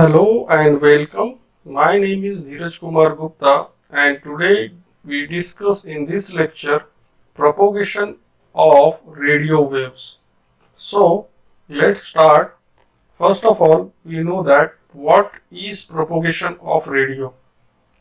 Hello and welcome. My name is Dheeraj Kumar Gupta and today we discuss in this lecture propagation of radio waves. So let's start. First of all, we know that what is propagation of radio.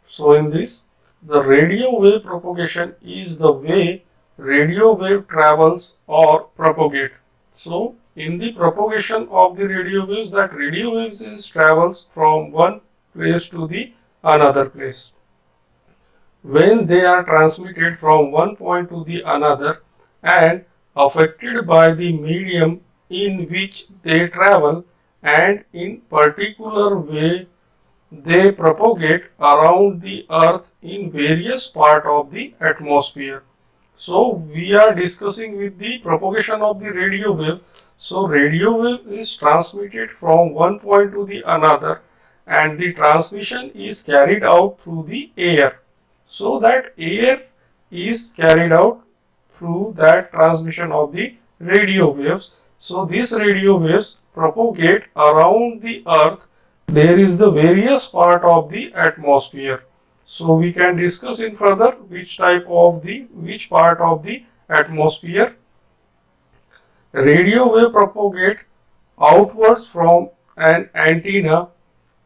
So in this, the radio wave propagation is the way radio wave travels or propagate. So in the propagation of the radio waves, that radio waves travels from one place to the another place. When they are transmitted from one point to the another and affected by the medium in which they travel, and in particular way they propagate around the earth in various parts of the atmosphere. So we are discussing with the propagation of the radio wave. So radio wave is transmitted from one point to the another and the transmission is carried out through the air. So that air is carried out through that transmission of the radio waves. So these radio waves propagate around the earth. There is the various part of the atmosphere. So we can discuss in further which part of the atmosphere. Radio wave propagate outwards from an antenna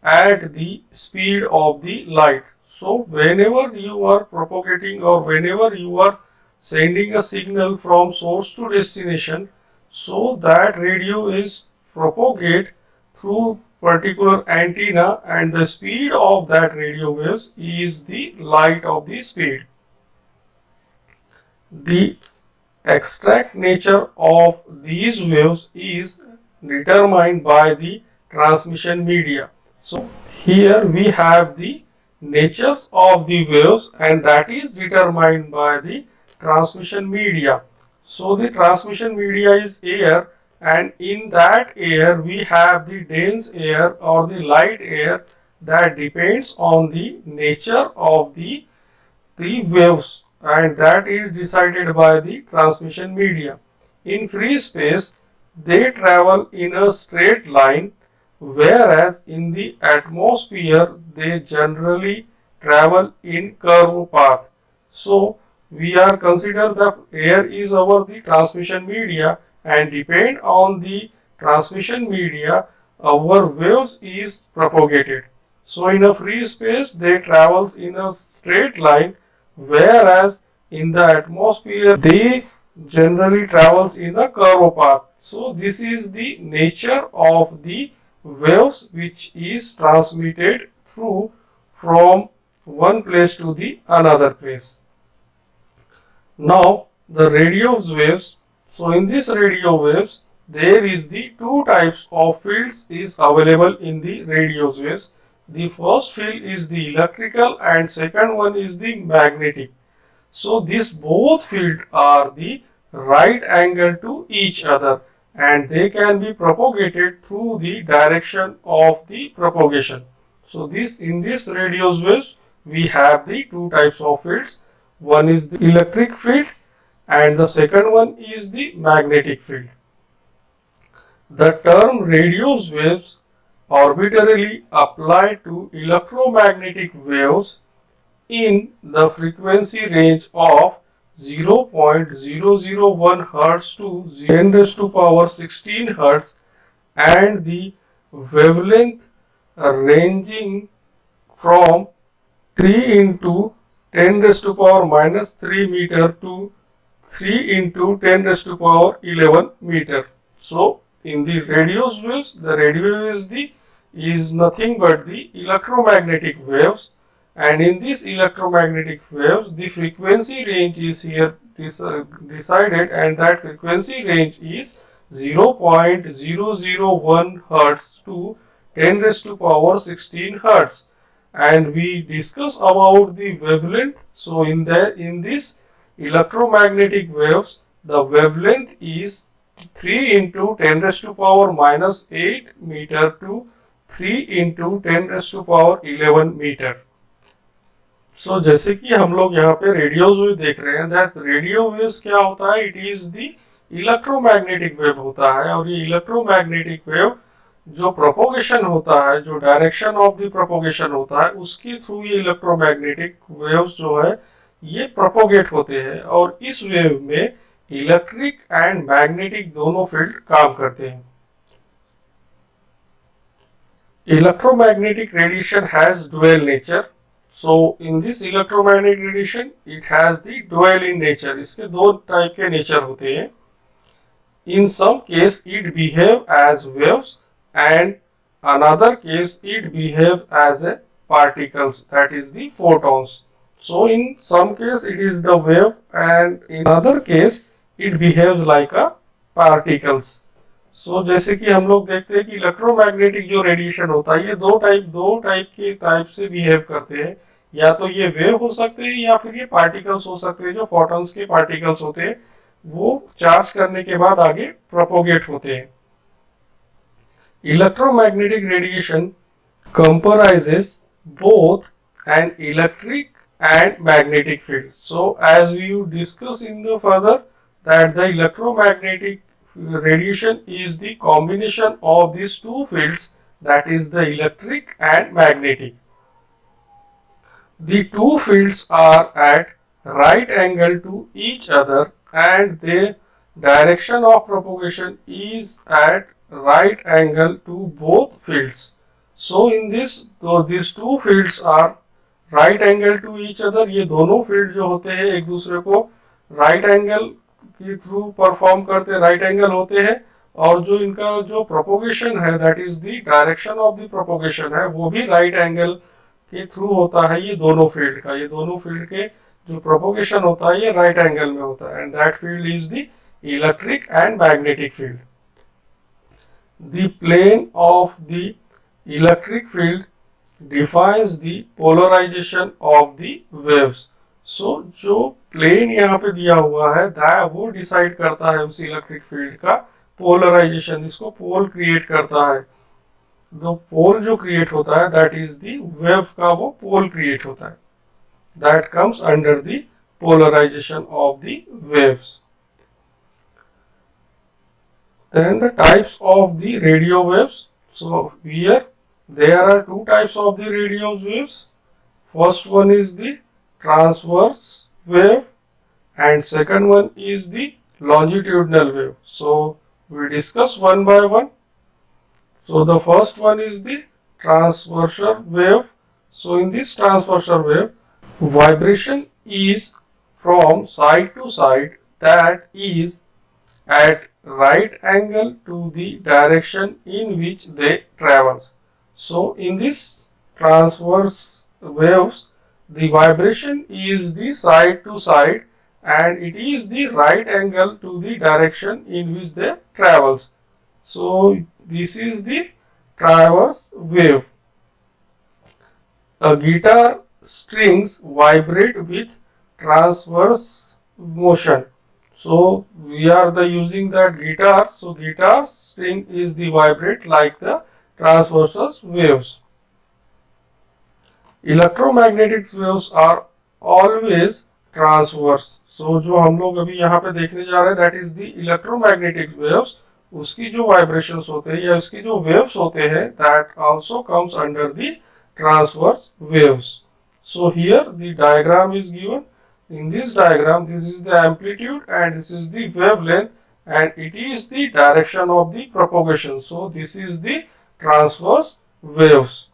at the speed of the light. So whenever you are propagating or whenever you are sending a signal from source to destination, so that radio is propagate through particular antenna and the speed of that radio waves is the light of the speed. The exact nature of these waves is determined by the transmission media. So here we have the natures of the waves and that is determined by the transmission media. So the transmission media is air and in that air we have the dense air or the light air that depends on the nature of the waves and that is decided by the transmission media. In free space they travel in a straight line, whereas in the atmosphere they generally travel in curved path. So we are consider the air is the transmission media and depend on the transmission media our waves is propagated. So in a free space they travels in a straight line, whereas in the atmosphere they generally travels in a curved path. So this is the nature of the waves which is transmitted through from one place to the another place. Now the radio waves. So in this radio waves there is the two types of fields is available in the radio waves. The first field is the electrical and second one is the magnetic. So these both fields are the right angle to each other and they can be propagated through the direction of the propagation. So in this radio waves we have the two types of fields. One is the electric field and the second one is the magnetic field. The term radio waves arbitrarily applied to electromagnetic waves in the frequency range of 0.001 Hz to 10 raised to power 16 Hz and the wavelength ranging from 3 into 10 raised to power minus 3 meter to 3 into 10 raised to power 11 meter. So in the radio waves, the radio is nothing but the electromagnetic waves, and in these electromagnetic waves the frequency range is here decided and that frequency range is 0.001 Hz to 10 raised to power 16 Hz. And we discuss about the wavelength. So in this electromagnetic waves the wavelength is 3 into 10 raised to power minus 8 meter to 3 into 10 raised to power 11 meter. So जैसे कि हम लोग यहाँ पे radio wave देख रहे हैं, that radio waves क्या होता है, it is the electromagnetic wave होता है और ये इलेक्ट्रोमैग्नेटिक वेव जो प्रोपोगेशन होता है, जो डायरेक्शन ऑफ द प्रोपोगेशन होता है, उसके थ्रू ये इलेक्ट्रोमैग्नेटिक वेव्स जो है ये प्रोपोगेट होते हैं, और इस वेव में इलेक्ट्रिक एंड मैग्नेटिक दोनों फील्ड काम करते हैं। Electromagnetic radiation has dual nature. So in this electromagnetic radiation, it has the dual in nature. इसके दो टाइप के नेचर होते हैं. In some case, it behave as waves, and another case it behave as a particles. That is the photons. So in some case it is the wave, and in another case it behaves like a particles. सो जैसे कि हम लोग देखते हैं कि electromagnetic जो radiation होता है ये दो टाइप से बिहेव करते हैं। या तो ये वेव हो सकते हैं या फिर ये पार्टिकल्स हो सकते हैं, जो फोटॉन्स के पार्टिकल्स होते हैं वो चार्ज करने के बाद आगे प्रोपोगेट होते हैं। Electromagnetic radiation comprises both an electric and magnetic field. So as you discuss in the further that the electromagnetic radiation is the combination of these two fields, that is the electric and magnetic. The two fields are at right angle to each other, and the direction of propagation is at right angle to both fields. So in this, so these two fields are right angle to each other. ये दोनों field जो होते हैं एक दूसरे को right angle के through perform करते, राइट एंगल होते हैं, और जो इनका जो प्रोपोगेशन है, that is the direction of the propagation है, वो भी राइट एंगल के थ्रू होता है। ये दोनों फील्ड का, ये दोनों फील्ड के जो प्रोपोगेशन होता है ये राइट एंगल में होता है, and that field is the electric and magnetic field. The plane of the electric field defines the polarisation of the waves. So जो प्लेन यहाँ पे दिया हुआ है वो डिसाइड करता है उस इलेक्ट्रिक फील्ड का पोलराइजेशन, इसको पोल क्रिएट करता है। तो पोल जो क्रिएट होता है दैट इज द वेव का वो पोल क्रिएट होता है, that comes under the polarisation of the waves. Then the types of the radio waves. So here there are two types of the radio waves. First one is the transverse wave, and second one is the longitudinal wave. So we discuss one by one. So the first one is the transverse wave. So in this transverse wave, vibration is from side to side, that is at right angle to the direction in which they travel. So in this transverse waves, the vibration is the side to side, and it is the right angle to the direction in which they travels. So this is the transverse wave. A guitar strings vibrate with transverse motion. So we are using that guitar. So guitar string is the vibrate like the transverse waves. Electromagnetic waves are always transverse. So जो हम लोग अभी यहाँ पे देखने जा रहे हैं that is the electromagnetic waves, उसकी जो वाइब्रेशंस होते हैं या उसकी जो वेव्स होते हैं that also comes under the transverse waves. So here the diagram is given. In this diagram this is the amplitude and this is the wavelength, and it is the direction of the propagation. So this is the transverse waves.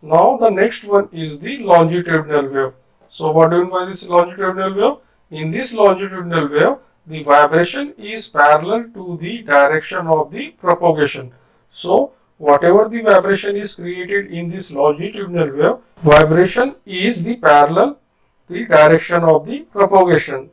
Now the next one is the longitudinal wave. So what do you mean by this longitudinal wave? In this longitudinal wave, the vibration is parallel to the direction of the propagation. So whatever the vibration is created in this longitudinal wave, vibration is the parallel the direction of the propagation.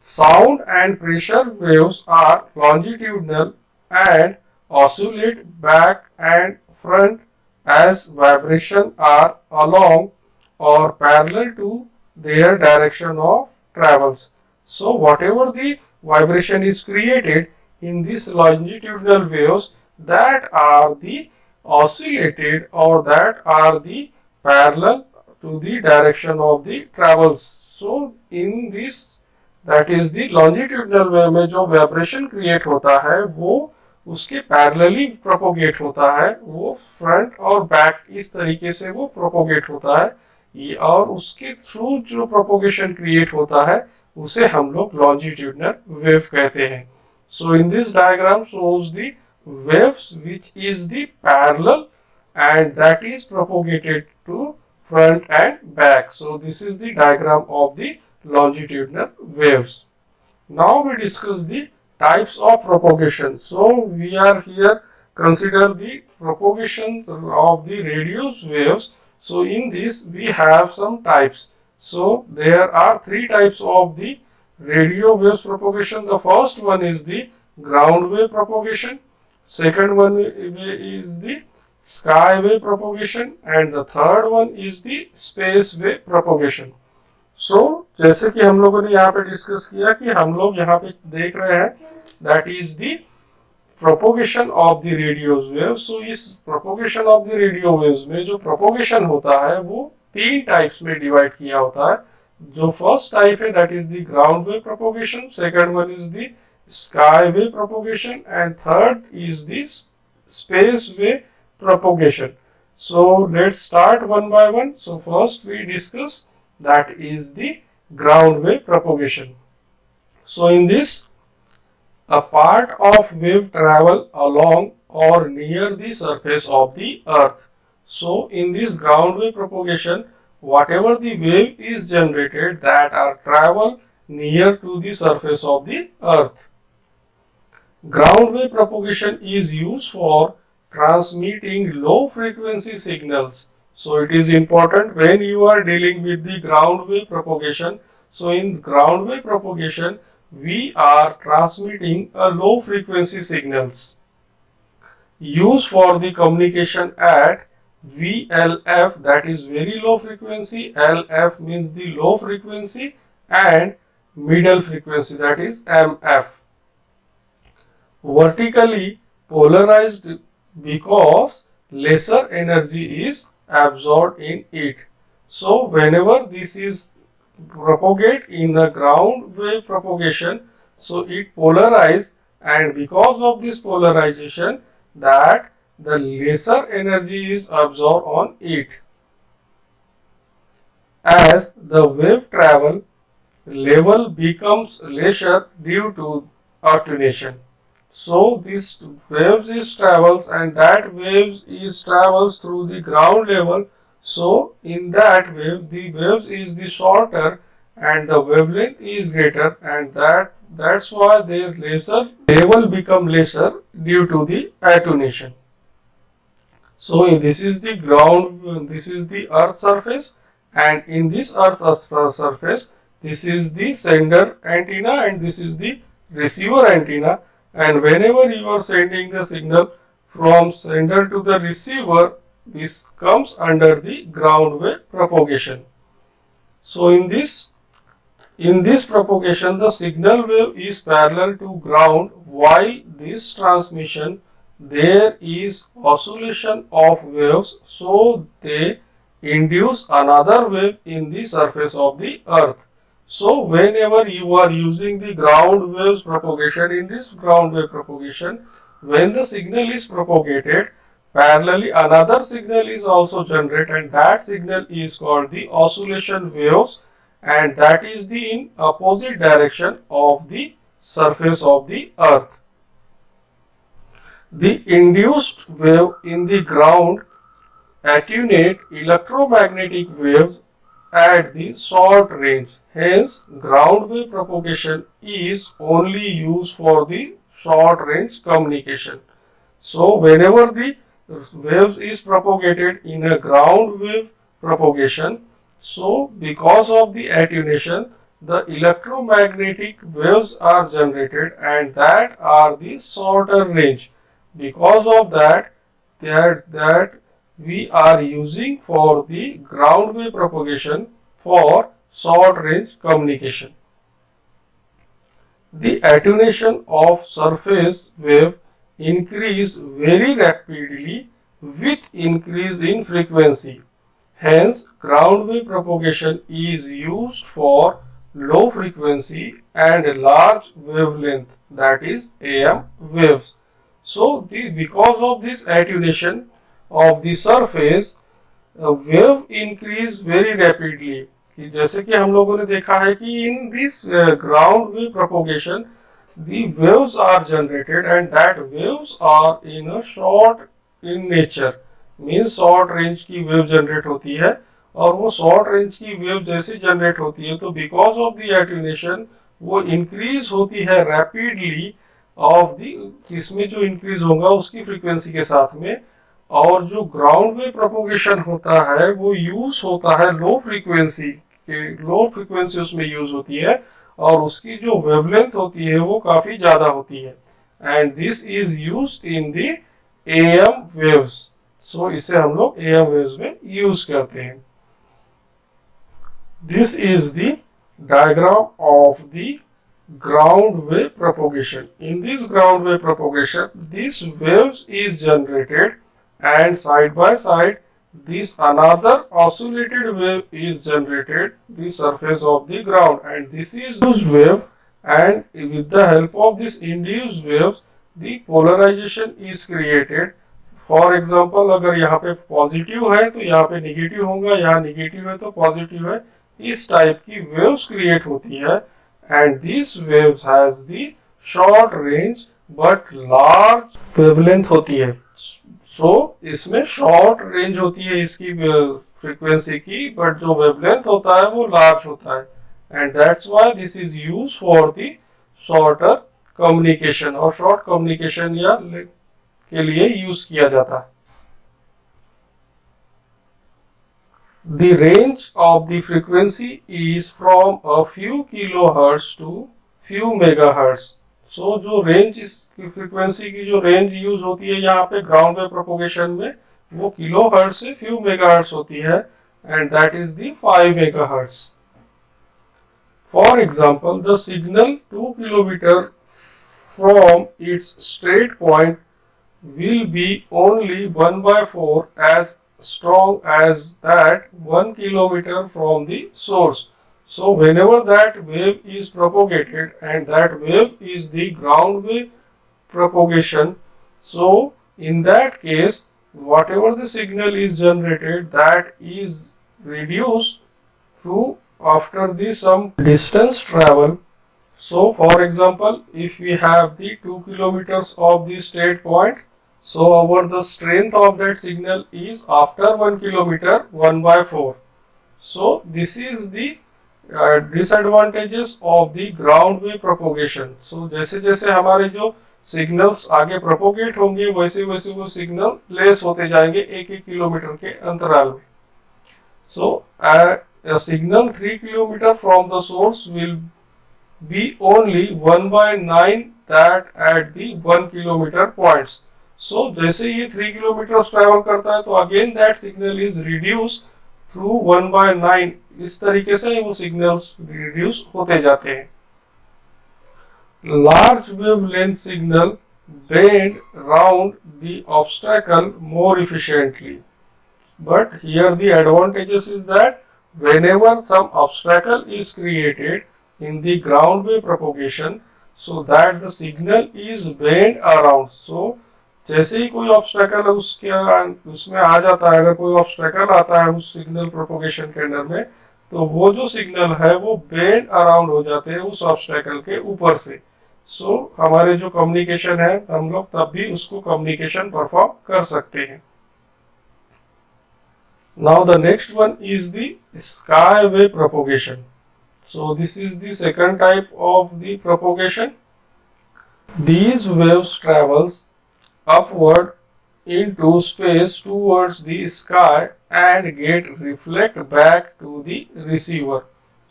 Sound and pressure waves are longitudinal and oscillate back and front as vibration are along or parallel to their direction of travels. So whatever the vibration is created in these longitudinal waves, that are the oscillated or that are the parallel to the direction of the travels. So in this that is the longitudinal way में जो vibration create होता है वो उसके parallelly propagate होता है, वो front और बैक इस तरीके से वो प्रोपोगेट होता है, ये और उसके थ्रू जो प्रोपोगेशन क्रिएट होता है उसे हम लोग लॉन्जिट्यूडनल वेव कहते हैं. So in this diagram shows the waves which is the parallel and that is propagated to front and back. So this is the diagram of the longitudinal waves. Now we discuss the types of propagation. So we are here consider the propagation of the radio waves. So in this we have some types. So there are three types of the radio waves propagation. The first one is the ground wave propagation. Second one is the sky wave propagation and the third one is the space wave propagation. So जैसे कि हम लोगों ने यहाँ पे discuss किया कि हम लोग यहाँ पे देख रहे हैं that is the propagation of the radio waves. So इस propagation of the radio waves में जो propagation होता है वो तीन टाइप्स में डिवाइड किया होता है. जो फर्स्ट टाइप है that is the ground wave propagation, second one is the sky wave propagation and third is the space wave propagation. So let's start one by one. So first we discuss that is the ground wave propagation. So in this, a part of wave travel along or near the surface of the earth. So in this ground wave propagation, whatever the wave is generated that are travel near to the surface of the earth. Ground wave propagation is used for transmitting low frequency signals. So it is important when you are dealing with the ground wave propagation. So in ground wave propagation, we are transmitting a low frequency signals used for the communication at VLF, that is very low frequency, LF means the low frequency, and middle frequency, that is MF. Vertically polarized because lesser energy is absorbed in it. So whenever this is propagate in the ground wave propagation, so it polarize, and because of this polarization that the lesser energy is absorbed on it. As the wave travel, level becomes lesser due to attenuation. So this waves is travels and that waves is travels through the ground level. So in that wave the waves is the shorter and the wavelength is greater, and that's why their lesser level become lesser due to the attenuation. So this is the ground, this is the earth surface, and in this earth surface this is the sender antenna and this is the receiver antenna. And whenever you are sending the signal from sender to the receiver, this comes under the ground wave propagation. So in this propagation, the signal wave is parallel to ground. While this transmission, there is oscillation of waves, so they induce another wave in the surface of the earth. So whenever you are using the ground waves propagation, in this ground wave propagation, when the signal is propagated, parallelly another signal is also generated, and that signal is called the oscillation waves, and that is the in opposite direction of the surface of the earth. The induced wave in the ground attenuate electromagnetic waves at the short range. Hence, ground wave propagation is only used for the short range communication. So, whenever the waves is propagated in a ground wave propagation, so because of the attenuation, the electromagnetic waves are generated and that are the shorter range. Because of that we are using for the ground wave propagation for short range communication. The attenuation of surface wave increase very rapidly with increase in frequency. Hence, ground wave propagation is used for low frequency and large wavelength, that is AM waves. So because of this attenuation of the surface, wave increase very rapidly. कि जैसे कि हम लोगों ने देखा है कि in this ground wave propagation, the waves are generated and that waves are in a short in nature, means short range की wave generate होती है, और वो short range की wave जैसे generate होती है तो because of the attenuation वो increase होती है rapidly of the, इसमें जो increase होगा उसकी frequency के साथ में, और जो ग्राउंड वेव प्रोपोगेशन होता है वो यूज होता है लो फ्रीक्वेंसी के, लो फ्रीक्वेंसी उसमें यूज होती है और उसकी जो वेवलेंथ होती है वो काफी ज्यादा होती है, and this is used in the AM waves. So इसे हम लोग एएम वेव्स में यूज करते हैं। This is the diagram of the ground wave propagation. In this ground wave propagation, these waves is generated and side by side this another oscillated wave is generated the surface of the ground, and this is induced wave, and with the help of this induced waves the polarization is created. For example अगर यहाँ पे positive है तो यहाँ पे negative होगा, यहाँ negative है तो पॉजिटिव है, इस टाइप की वेव्स क्रिएट होती है, and this waves has the short range but large wavelength होती है। सो इसमें शॉर्ट रेंज होती है इसकी फ्रीक्वेंसी की, बट जो वेवलेंथ होता है वो लार्ज होता है, and that's why this is used for the shorter communication, और शॉर्ट कम्युनिकेशन या के लिए यूज किया जाता है। The range of the frequency is from a few kilohertz to few megahertz. So जो रेंज इसकी फ्रीक्वेंसी की जो रेंज यूज होती है यहाँ पे ग्राउंड वेव प्रोपोगेशन में वो किलो हर्ट्ज से फ्यू मेगाहर्ट्ज होती है, and that is the 5 megahertz. For example the signal 2 kilometre from its straight point will be only 1/4 as strong as that 1 kilometer from the source. So whenever that wave is propagated, and that wave is the ground wave propagation, so in that case whatever the signal is generated that is reduced to after the some distance travel. So for example, if we have the 2 kilometers of the straight point, so our the strength of that signal is after 1 kilometer 1/4. So this is the disadvantages of the ground wave propagation. So जैसे जैसे हमारे जो signals आगे propagate होंगे वैसे वैसे वो signal less होते जाएंगे एक एक किलोमीटर के अंतराल में। So a signal 3 kilometer from the source will be only 1/9 that at the 1 kilometer points. So जैसे ये 3 किलोमीटर ट्रैवल करता है तो again that signal is reduce through 1/9, इस तरीके से वो सिग्नल्स रिड्यूस होते जाते हैं। Large wavelength signal bend round the obstacle more efficiently, but here the advantages is that whenever some obstacle is created in the ground wave propagation, so that the signal is bent around. So जैसे ही कोई obstacle उसमें आ जाता है, अगर कोई obstacle आता है उस सिग्नल प्रोपोगेशन के अंदर में, तो वो जो सिग्नल है वो बेंड अराउंड हो जाते हैं उस ऑब्स्टेकल के ऊपर से। सो हमारे जो कम्युनिकेशन है हम लोग तब भी उसको कम्युनिकेशन परफॉर्म कर सकते हैं। Now the next one is the sky wave propagation. So this is the second type of the propagation. These waves travels upward into space towards the sky and get reflect back to the receiver.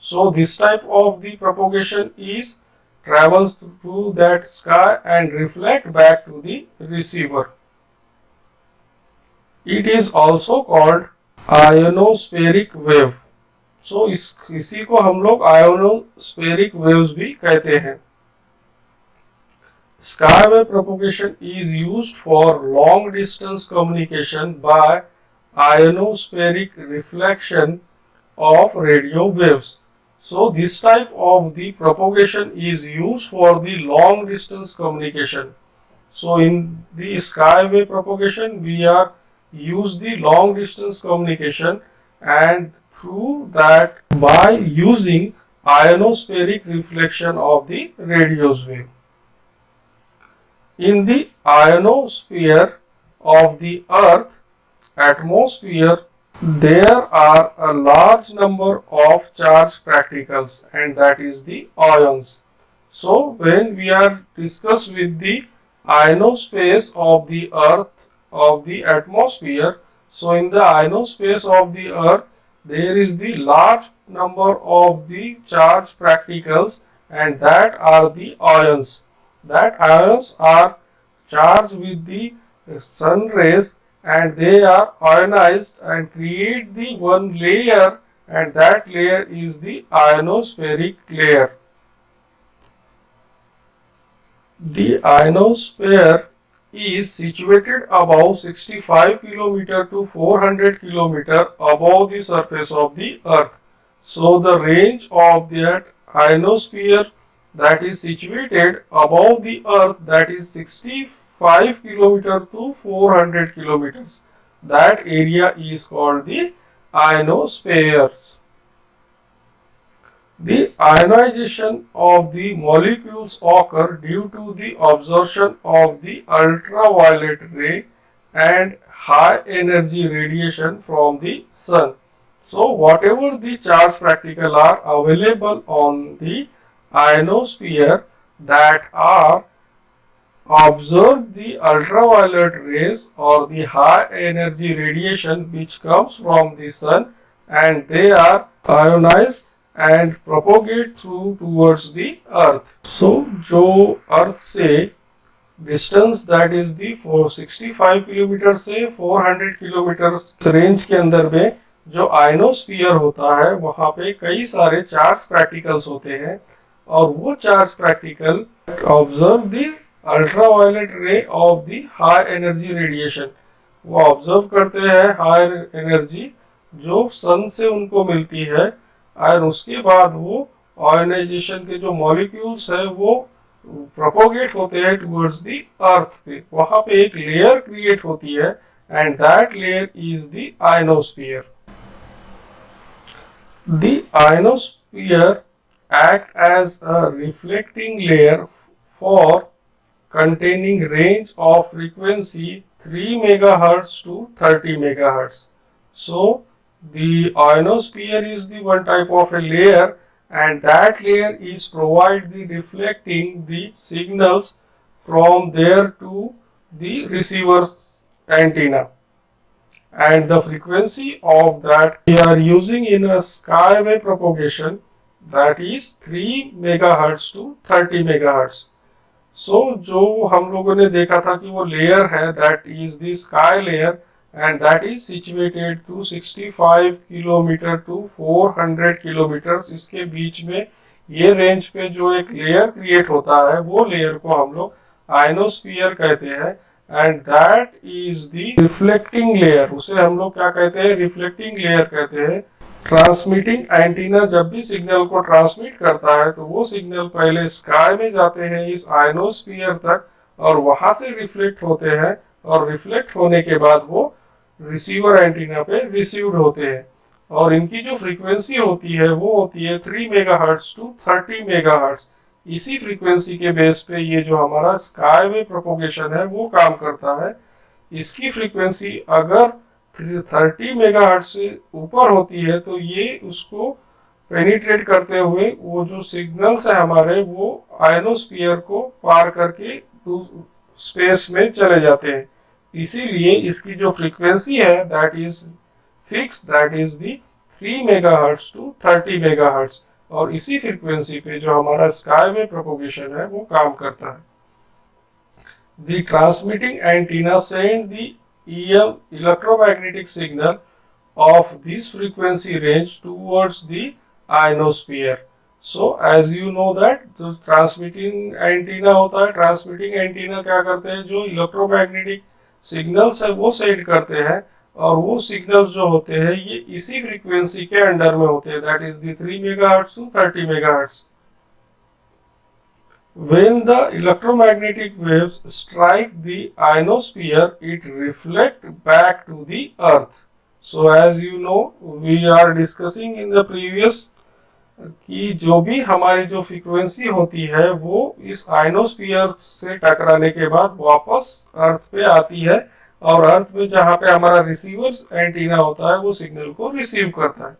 So this type of the propagation is travels through that sky and reflect back to the receiver. It is also called ionospheric wave. So इसी को हम लोग ionospheric waves भी कहते हैं। Sky wave propagation is used for long distance communication by ionospheric reflection of radio waves. So this type of the propagation is used for the long distance communication. So in the skywave propagation, we are use the long distance communication, and through that by using ionospheric reflection of the radio wave. In the ionosphere of the Earth atmosphere, there are a large number of charged particles, and that is the ions. So when we are discuss with the ionospace of the Earth, of the atmosphere, so in the ionospace of the Earth there is the large number of the charged particles, and that are the ions. That ions are charged with the sun rays, and they are ionized and create the one layer, and that layer is the ionospheric layer. The ionosphere is situated above 65 km to 400 km above the surface of the Earth. So the range of that ionosphere that is situated above the Earth, that is 65 km to 400 kilometers. That area is called the ionospheres. The ionization of the molecules occur due to the absorption of the ultraviolet ray and high energy radiation from the sun. So whatever the charged particles are available on the ionosphere that are observe the ultraviolet rays or the high energy radiation which comes from the sun, and they are ionized and propagate through towards the earth. So जो अर्थ से distance that is the 465 kilometre से 400 kilometre range के अंदर में जो ionosphere होता है वहां पे कई सारे चार्ज पार्टिकल्स होते हैं, और वो charge particle observe the ultraviolet ray of the high energy radiation. वो ऑब्जर्व करते हैं हाई एनर्जी जो सन से उनको मिलती है, और उसके बाद वो आयोनाइजेशन के जो मॉलिक्यूल्स है वो प्रोपोगेट होते हैं टुवर्ड्स द अर्थ पे। वहां पे एक लेयर क्रिएट होती है, and that layer is the ionosphere. The ionosphere act as a reflecting layer for containing range of frequency 3 megahertz to 30 megahertz. So the ionosphere is the one type of a layer, and that layer is provide the reflecting the signals from there to the receiver's antenna, and the frequency of that we are using in a skywave propagation, that is 3 megahertz to 30 megahertz. So जो हम लोगों ने देखा था कि वो layer है that is the sky layer, and that is situated to 65 kilometre to 400 kilometre. इसके बीच में ये रेंज पे जो एक लेयर क्रिएट होता है वो लेयर को हम लोग आयनोस्फीयर कहते हैं, and that is the reflecting layer. उसे हम लोग क्या कहते हैं? रिफ्लेक्टिंग लेयर कहते हैं। ट्रांसमिटिंग एंटीना जब भी सिग्नल को ट्रांसमिट करता है तो वो सिग्नल पहले स्काई में जाते हैं इस आयनोस्फीयर तक, और वहां से रिफ्लेक्ट होते हैं, और रिफ्लेक्ट होने के बाद वो रिसीवर एंटीना पे रिसीव्ड होते हैं, और इनकी जो फ्रीक्वेंसी होती है वो होती है 3 मेगाहर्ट्ज टू 30 मेगाहर्ट्ज। इसी फ्रीक्वेंसी के बेस पे ये जो हमारा स्काई वेव प्रोपोगेशन है वो काम करता है। इसकी फ्रीक्वेंसी अगर 30 मेगाहर्ट्ज से ऊपर होती है तो ये उसको पेनिट्रेट करते हुए वो जो सिग्नल्स है हमारे वो आयनोस्फीयर को पार करके स्पेस में चले जाते हैं। इसीलिए इसकी जो फ्रीक्वेंसी है that is fix, that is the 3 megahertz to 30 megahertz, और इसी फ्रीक्वेंसी पे जो हमारा स्काई वेव प्रोपोगेशन है वो काम करता है। The transmitting antenna send the EM electromagnetic signal of this frequency range towards the ionosphere. So as you know that जो transmitting antenna होता है, transmitting antenna क्या करते हैं? जो electromagnetic signals है वो send करते हैं, और वो signals जो होते हैं ये इसी frequency के अंडर में होते हैं, that is the 3 megahertz to 30 megahertz. when the electromagnetic waves strike the ionosphere, it reflect back to the earth. So as you know, we are discussing in the previous कि जो भी हमारी जो frequency होती है वो इस आयनोस्फीयर से टकराने के बाद वापस अर्थ पे आती है, और अर्थ में जहां पे हमारा रिसीवर्स एंटीना होता है वो सिग्नल को रिसीव करता है.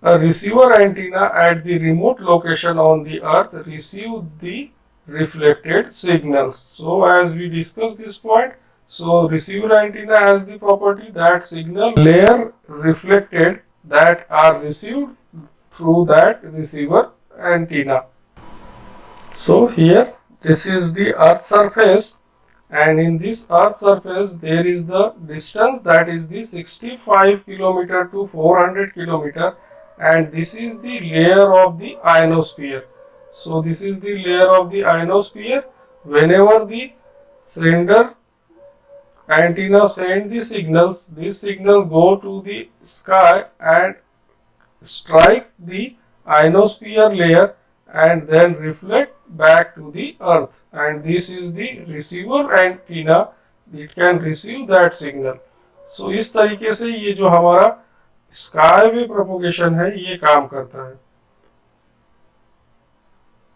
A receiver antenna at the remote location on the earth receive the reflected signals. So as we discussed this point, so receiver antenna has the property that signal layer reflected that are received through that receiver antenna. So here this is the earth surface, and in this earth surface there is the distance that is the 65 kilometer to 400 kilometer, and this is the layer of the ionosphere. So this is the layer of the ionosphere. Whenever the sender antenna send the signals, this signal go to the sky and strike the ionosphere layer and then reflect back to the earth, and this is the receiver antenna, it can receive that signal. So इस तरीके से ये जो हमारा sky वे propagation है ये काम करता है.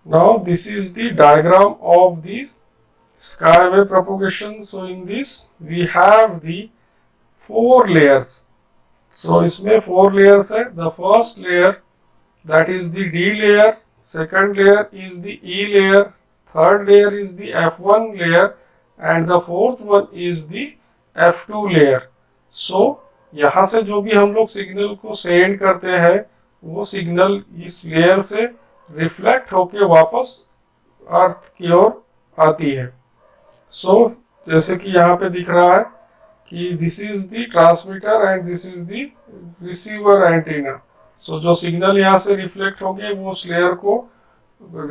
Now this is the diagram of the skywave propagation. So in this we have the 4 layers. So इसमें 4 layers है. The first layer that is the D layer, second layer is the E layer, third layer is the F1 layer, and the fourth one is the F2 layer. So यहाँ से जो भी हम लोग signal को send करते हैं वो सिग्नल इस लेयर से रिफ्लेक्ट होके वापस अर्थ की ओर आती है. सो जैसे कि यहाँ पे दिख रहा है कि this is the transmitter and this is the receiver antenna. So जो सिग्नल यहाँ से रिफ्लेक्ट होंगे वो उस लेयर को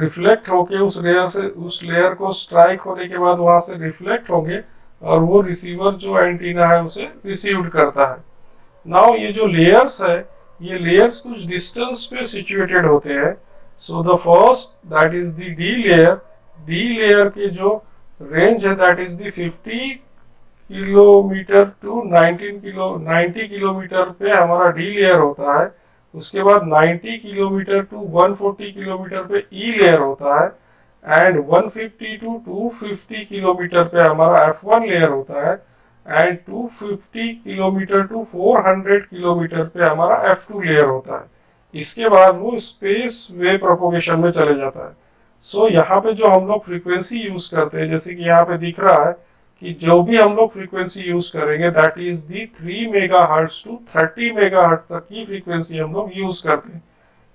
रिफ्लेक्ट होके उस लेयर को स्ट्राइक होने के बाद वहां से रिफ्लेक्ट होंगे और वो रिसीवर जो एंटीना है उसे रिसीव्ड करता है. नाउ ये जो लेयर्स है ये लेयर्स कुछ डिस्टेंस पे सिचुएटेड होते हैं. So the first that is the D layer. D layer के जो रेंज है that is the 50 kilometre to 90 kilometre पे हमारा डी लेयर होता है. उसके बाद 90 किलोमीटर टू 140 किलोमीटर पे ई लेयर होता है, एंड 150 टू 250 किलोमीटर पे हमारा F1 लेयर होता है, एंड 250 किलोमीटर टू 400 किलोमीटर पे हमारा F2 लेयर होता है. इसके बाद वो स्पेस वे प्रोपोगेशन में चले जाता है. सो यहाँ पे जो हम लोग फ्रीक्वेंसी यूज करते हैं, जैसे कि यहाँ पे दिख रहा है कि जो भी हम लोग फ्रीक्वेंसी यूज करेंगे that is the 3 megahertz to 30 megahertz तक की फ्रीक्वेंसी हम लोग यूज करते हैं.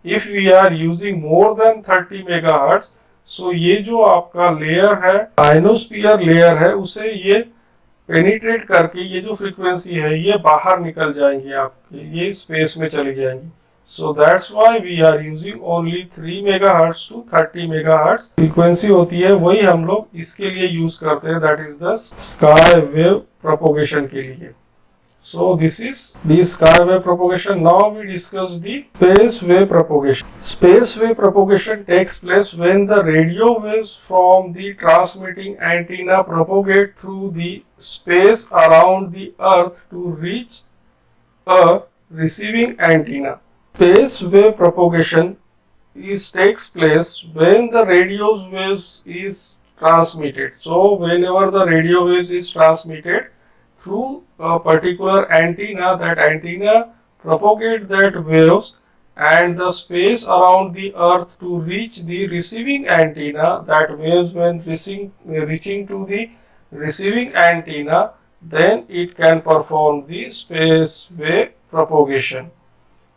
If we are using more than 30 megahertz, so ये जो आपका लेयर है आयनोस्फीयर लेयर है उसे ये पेनिट्रेट करके ये जो फ्रीक्वेंसी है ये बाहर निकल जाएंगी, आपके ये स्पेस में चली जाएंगी. So that's why we are using only 3 megahertz to 30 megahertz frequency होती है, वही हम लोग इसके लिए यूज करते हैं, that is the sky wave propagation के लिए. So this is the sky wave propagation. Now we discuss the space wave propagation. Space wave propagation takes place when the radio waves from the transmitting antenna propagate through the space around the earth to reach a receiving antenna. Space wave propagation takes place when the radio waves is transmitted. So whenever the radio waves is transmitted through a particular antenna, that antenna propagate that waves and the space around the earth to reach the receiving antenna, that waves when reaching to the receiving antenna, then it can perform the space wave propagation.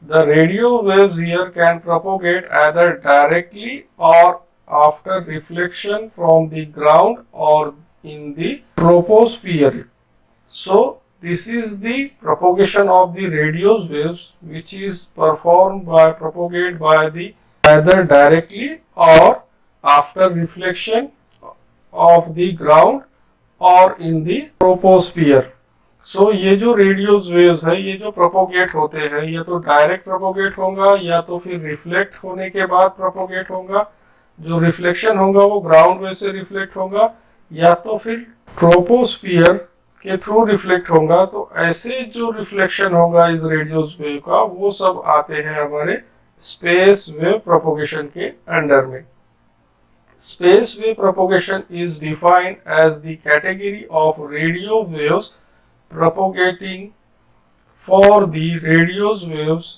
The radio waves here can propagate either directly or after reflection from the ground or in the troposphere. So this is the propagation of the radio waves which is propagated by the either directly or after reflection of the ground or in the troposphere. सो ये जो radio waves है ये जो propagate होते हैं ये तो direct propagate होगा या तो फिर रिफ्लेक्ट होने के बाद प्रोपोगेट होगा जो रिफ्लेक्शन होगा वो ग्राउंड वेव से रिफ्लेक्ट होगा या तो फिर ट्रोपोस्फियर के थ्रू रिफ्लेक्ट होगा। तो ऐसे जो रिफ्लेक्शन होगा इस रेडियो वेव का वो सब आते हैं हमारे स्पेस वेव प्रोपोगेशन के अंडर में। Space wave propagation is defined as the category of radio waves propagating for the radio waves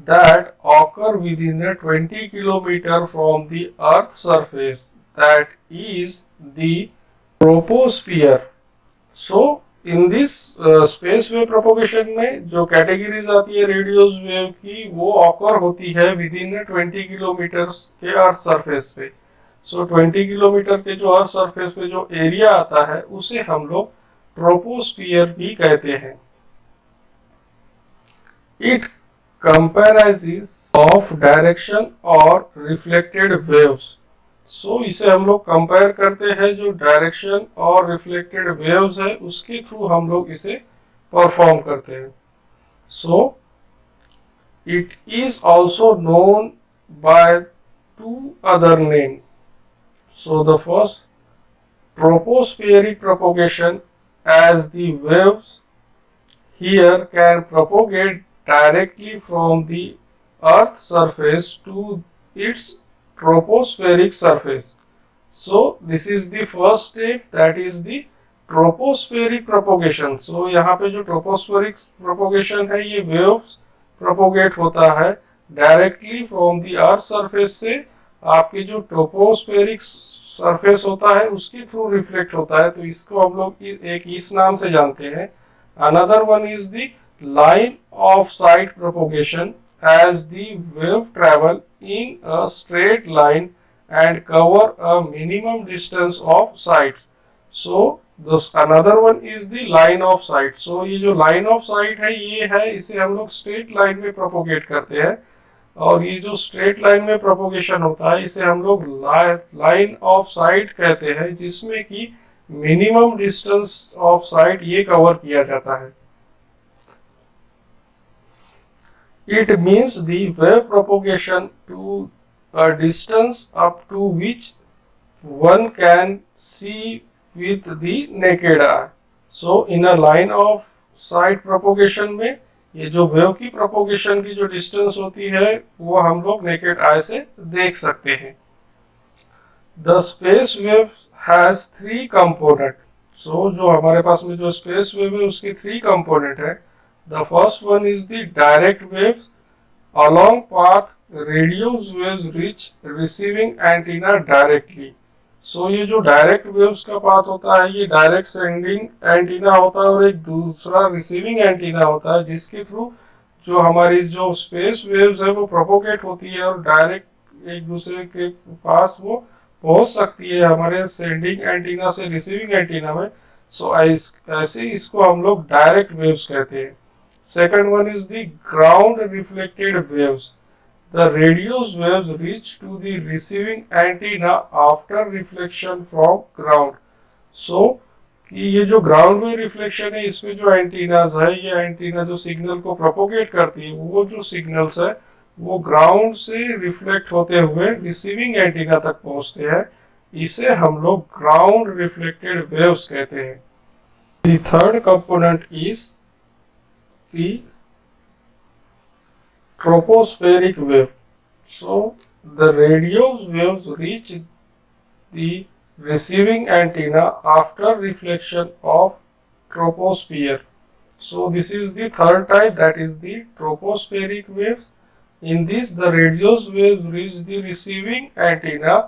that occur within a 20 km from the Earth's surface, that is the troposphere. So, in this space wave propagation में जो categories आती है radio wave की वो occur होती है with in 20 kilometre के earth surface पे। सो 20 किलोमीटर के जो अर्थ सरफेस पे जो एरिया आता है उसे हम लोग ट्रोपोस्फियर भी कहते हैं। इट कंपेराइजेस ऑफ डायरेक्शन और रिफ्लेक्टेड वेव्स। सो इसे हम लोग कंपेयर करते हैं जो डायरेक्शन और रिफ्लेक्टेड वेव्स है उसके थ्रू हम लोग इसे परफॉर्म करते हैं। So it is also known by two other name. So the first, tropospheric propagation, as the waves here can propagate directly from the Earth's surface to its tropospheric surface. So this is the first step, that is the tropospheric propagation. So यहाँ पे जो tropospheric propagation है ये waves propagate होता है directly from the Earth's surface से आपके जो ट्रोपोस्फेरिक सरफेस होता है उसके थ्रू रिफ्लेक्ट होता है। तो इसको हम लोग एक इस नाम से जानते हैं। Another one is the line of sight propagation, as the wave travel in a straight line and cover a minimum distance of sight. So another one is the line of sight. So ये जो line of site है ये है, इसे हम लोग straight line में propagate करते हैं और ये जो स्ट्रेट लाइन में प्रोपोगेशन होता है इसे हम लोग लाइन ऑफ साइट कहते हैं, जिसमें कि मिनिमम डिस्टेंस ऑफ साइट ये कवर किया जाता है। It means the wave propagation to a distance up to which one can see with the naked eye. So in a line of sight propagation में ये जो वेव की propagation की जो डिस्टेंस होती है वो हम लोग नेकेड आई से देख सकते हैं। The space wave has three component. So जो हमारे पास में जो स्पेस वेव है उसके थ्री कंपोनेंट है। The first one is the direct waves along path radio waves reach receiving antenna directly. So ये जो डायरेक्ट वेव्स का पाथ होता है ये डायरेक्ट सेंडिंग एंटीना होता है और एक दूसरा रिसीविंग एंटीना होता है, जिसके थ्रू जो हमारी जो स्पेस वेव्स है वो प्रोपोगेट होती है और डायरेक्ट एक दूसरे के पास वो पहुंच सकती है हमारे सेंडिंग एंटीना से रिसीविंग एंटीना में। सो ऐसे इसको हम लोग डायरेक्ट वेव्स कहते हैं। Second one is the ground reflected waves. The radio waves reach to the receiving antenna after reflection from ground. So कि ये जो ग्राउंड में रिफ्लेक्शन है इसमें जो एंटीनाज है ये एंटीना जो सिग्नल को प्रोपोगेट करती है वो जो सिग्नल्स है वो ग्राउंड से रिफ्लेक्ट होते हुए रिसीविंग एंटीना तक पहुंचते हैं। इसे हम लोग ग्राउंड रिफ्लेक्टेड वेव्स कहते हैं। The third component is the tropospheric wave. So the radio waves reach the receiving antenna after reflection of troposphere. So this is the third type, that is the tropospheric waves. In this the radio waves reach the receiving antenna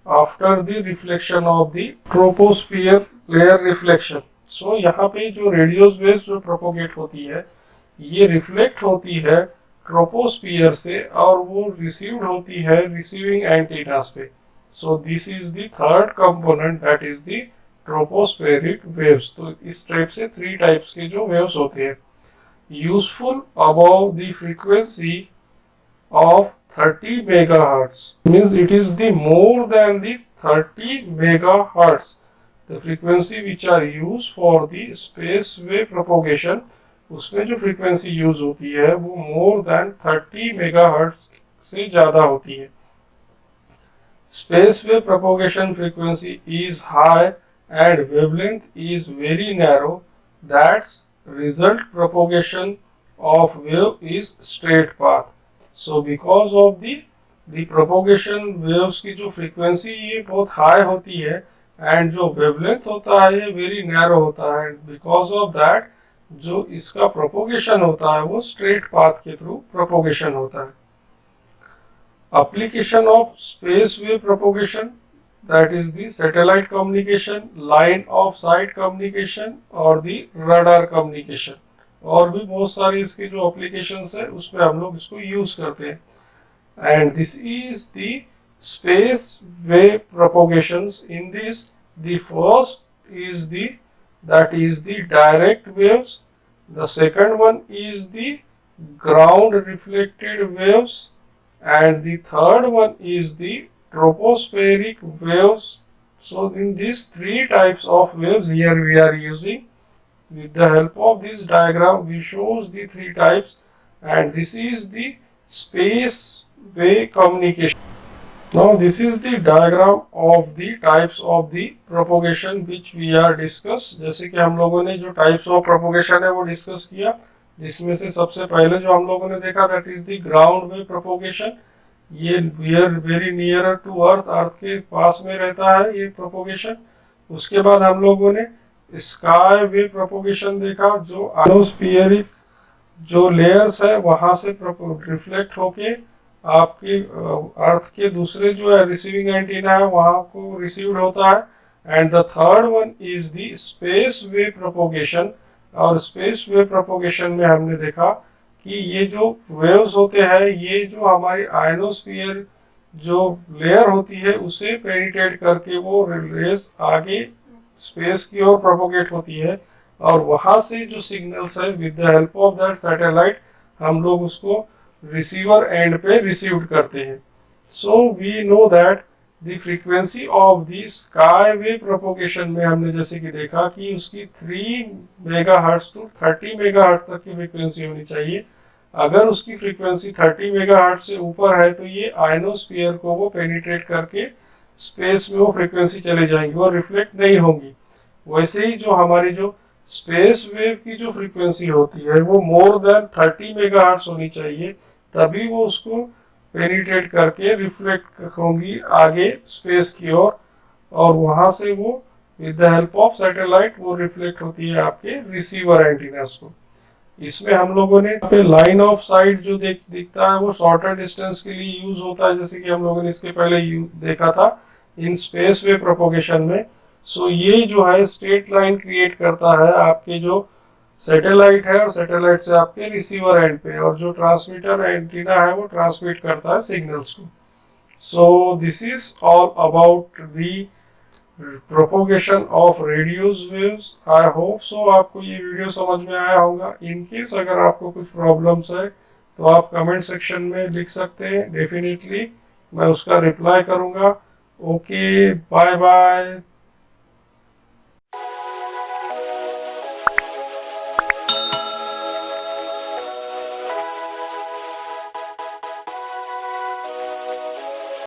after the reflection of the troposphere layer reflection. So यहाँ पे जो radio waves जो propagate होती है ये reflect होती है troposphere से और वो रिसीव्ड होती है रिसीविंग एंटीनास पे। So this is the third component, that is the tropospheric waves. तो इस टाइप से थ्री टाइप्स के जो वेव्स होते हैं। Useful above the frequency of 30 megahertz means it is the more than the 30 megahertz the frequency which are used for the space wave propagation. उसमें जो frequency use होती है वो मोर देन 30 मेगाहर्ट्ज से ज्यादा होती है। space wave propagation frequency is high and wavelength is very narrow, that's result propagation of wave is straight path. So because of the propagation waves की जो frequency ये बहुत high होती है and जो wavelength होता है ये very narrow होता है, and because of that जो इसका propagation होता है वो straight path के through propagation होता है. Application of space wave propagation, that is the satellite communication, line of sight communication और the radar communication. और भी बहुत सारी इसकी जो applications है उसमें हम लोग इसको use करते हैं. And this is the space wave propagations. In this, the first is the direct waves. The second one is the ground reflected waves. And the third one is the tropospheric waves. So in these three types of waves here we are using. With the help of this diagram we shows the three types, and this is the space wave communication. Now this is the diagram of the types of the propagation which we are discuss. जैसे कि हम लोगों ने जो types of propagation है वो discuss किया, जिसमें से सबसे पहले जो हम लोगों ने देखा that is the ground wave propagation. ये very nearer to earth, अर्थ के पास में रहता है ये propagation. उसके बाद हम लोगों ने स्काई वेव प्रोपोगेशन देखा, जो आयोस्फीयरिक जो लेयर्स है वहां से रिफ्लेक्ट होके आपके अर्थ के दूसरे जो है रिसीविंग एंटीना है वहां को रिसीव्ड होता है. And the third one is the space wave propagation. और स्पेस वेव प्रोपोगेशन में हमने देखा कि ये जो वेव्स होते हैं ये जो हमारी आयनोस्फीयर जो लेयर होती है उसे पेनिट्रेट करके वो रेस आगे स्पेस की ओर प्रोपोगेट होती है, और वहां से जो सिग्नल्स है with the help of that satellite हम लोग उसको रिसीवर एंड पे रिसीव्ड करते हैं. So we know that the frequency of the sky wave propagation में हमने जैसे कि देखा कि उसकी 3 मेगाहर्ट्ज टू 30 मेगाहर्ट्ज तक की फ्रीक्वेंसी होनी चाहिए. अगर उसकी फ्रीक्वेंसी 30 मेगाहर्ट्ज से ऊपर है तो ये आयनोस्फीयर को वो पेनिट्रेट करके स्पेस में वो फ्रीक्वेंसी चले जाएंगी और रिफ्लेक्ट नहीं होंगी. वैसे ही जो हमारी जो स्पेस वेव की जो फ्रीक्वेंसी होती है वो मोर देन 30 मेगाहर्ट्ज होनी चाहिए, तभी वो उसको पेनिट्रेट करके रिफ्लेक्ट होंगी आगे स्पेस की ओर, और वहां से वो with the help of satellite वो रिफ्लेक्ट होती है आपके रिसीवर एंटीनास को. इसमें हम लोगों ने पे लाइन ऑफ साइट जो दिखता है वो शॉर्टर डिस्टेंस के लिए यूज होता है, जैसे कि हम लोगों ने इसके पहले देखा था इन स्पेस वेव प्रोपोगेशन में. सो ये जो है स्ट्रेट लाइन क्रिएट करता है आपके जो सैटेलाइट है और सैटेलाइट से आपके रिसीवर एंड पे, और जो ट्रांसमीटर एंटीना है वो ट्रांसमिट करता है सिग्नल्स को. So this is all about the propagation of radios waves. I hope so आपको ये वीडियो समझ में आया होगा. इन केस अगर आपको कुछ प्रॉब्लम्स है तो आप कमेंट सेक्शन में लिख सकते हैं, डेफिनेटली मैं उसका रिप्लाई करूंगा. Okay, bye bye.